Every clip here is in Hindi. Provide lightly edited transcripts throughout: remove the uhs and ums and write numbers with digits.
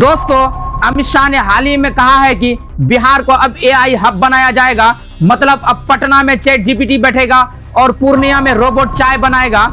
दोस्तों, अमित शाह ने हाल ही में कहा है कि बिहार को अब एआई हब बनाया जाएगा। मतलब अब पटना में चैट जीपीटी बैठेगा और पूर्णिया में रोबोट चाय बनाएगा।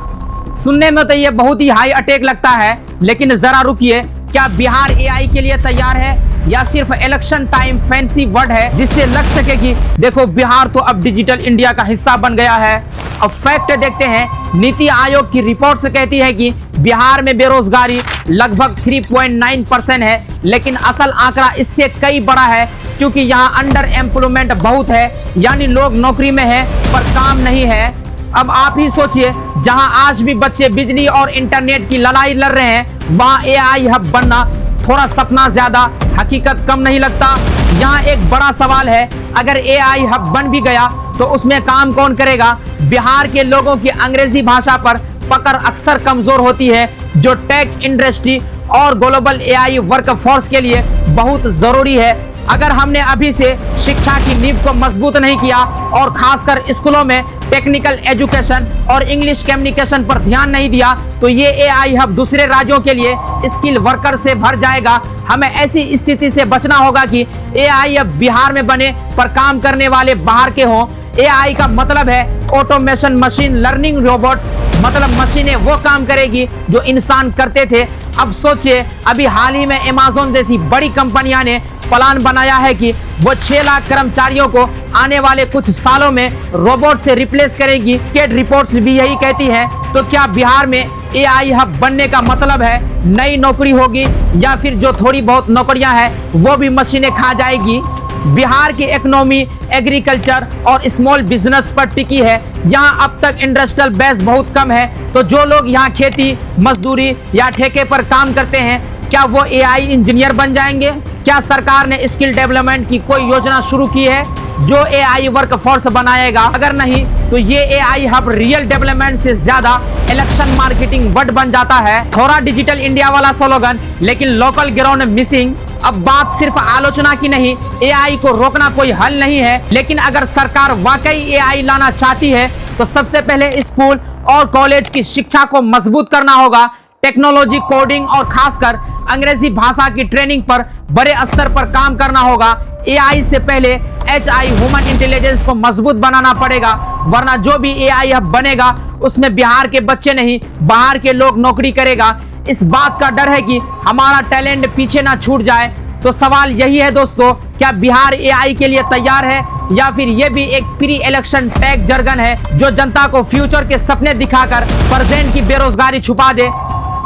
सुनने में तो ये बहुत ही हाई अटैक लगता है, लेकिन जरा रुकिए, क्या बिहार एआई के लिए तैयार है या सिर्फ इलेक्शन टाइम फैंसी वर्ड है जिससे लग सके कि देखो बिहार तो अब डिजिटल इंडिया का हिस्सा बन गया है। अब फैक्ट देखते हैं। नीति आयोग की रिपोर्ट से कहती है कि बिहार में बेरोजगारी लगभग 3.9% है, लेकिन असल आंकड़ा इससे कई बड़ा है, क्योंकि यहाँ अंडर एम्प्लॉयमेंट बहुत है, यानी लोग नौकरी में है पर काम नहीं है। अब आप ही सोचिए, जहां आज भी बच्चे बिजली और इंटरनेट की लड़ाई लड़ रहे हैं, वहां एआई हब बनना थोड़ा सपना ज्यादा, हकीकत कम नहीं लगता। यहाँ एक बड़ा सवाल है, अगर एआई हब बन भी गया तो उसमें काम कौन करेगा? बिहार के लोगों की अंग्रेजी भाषा पर पकड़ अक्सर कमजोर होती है, जो टेक इंडस्ट्री और ग्लोबल एआई वर्कफोर्स के लिए बहुत जरूरी है। अगर हमने अभी से शिक्षा की नींव को मजबूत नहीं किया और खासकर स्कूलों में टेक्निकल एजुकेशन और इंग्लिश कम्युनिकेशन पर ध्यान नहीं दिया, तो ये एआई हब दूसरे राज्यों के लिए स्किल वर्कर से भर जाएगा। हमें ऐसी स्थिति से बचना होगा कि एआई अब बिहार में बने पर काम करने वाले बाहर के हों। एआई का मतलब है ऑटोमेशन, मशीन लर्निंग रोबोट्स, मतलब मशीनें वो काम करेगी जो इंसान करते थे। अब सोचिए, अभी हाल ही में अमेज़न जैसी बड़ी कंपनियां ने प्लान बनाया है कि वो 6 लाख कर्मचारियों को आने वाले कुछ सालों में रोबोट से रिप्लेस करेगी। केट रिपोर्ट्स भी यही कहती है। तो क्या बिहार में एआई हब बनने का मतलब है नई नौकरी होगी, या फिर जो थोड़ी बहुत नौकरियां हैं वो भी मशीनें खा जाएगी? बिहार की इकोनॉमी एग्रीकल्चर और स्मॉल बिजनेस पर टिकी है। यहाँ अब तक इंडस्ट्रियल बेस बहुत कम है, तो जो लोग यहाँ खेती, मजदूरी या ठेके पर काम करते हैं, क्या वो एआई इंजीनियर बन जाएंगे? क्या सरकार ने स्किल डेवलपमेंट की कोई योजना शुरू की है जो एआई वर्कफोर्स बनाएगा? अगर नहीं, तो ये एआई हब रियल डेवलपमेंट से ज्यादा इलेक्शन मार्केटिंग वर्ड बन जाता है। थोड़ा डिजिटल इंडिया वाला स्लोगन, लेकिन लोकल ग्राउंड मिसिंग। अब बात सिर्फ आलोचना की नहीं, एआई को रोकना कोई हल नहीं है, लेकिन अगर सरकार वाकई एआई लाना चाहती है तो सबसे पहले स्कूल और कॉलेज की शिक्षा को मजबूत करना होगा। टेक्नोलॉजी, कोडिंग और खासकर अंग्रेजी भाषा की ट्रेनिंग पर बड़े स्तर पर काम करना होगा। एआई से पहले एचआई ह्यूमन इंटेलिजेंस को मजबूत बनाना पड़ेगा, वरना जो भी एआई अब बनेगा उसमें बिहार के बच्चे नहीं, बाहर के लोग नौकरी करेगा। इस बात का डर है कि हमारा टैलेंट पीछे ना छूट जाए। तो सवाल यही है दोस्तों, क्या बिहार एआई के लिए तैयार है, या फिर ये भी एक प्री इलेक्शन टैग जर्गन है जो जनता को फ्यूचर के सपने दिखाकर प्रेजेंट की बेरोजगारी छुपा दे?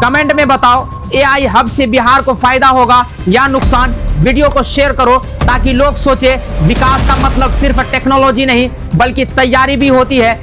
कमेंट में बताओ, एआई हब से बिहार को फायदा होगा या नुकसान? वीडियो को शेयर करो ताकि लोग सोचे विकास का मतलब सिर्फ टेक्नोलॉजी नहीं बल्कि तैयारी भी होती है।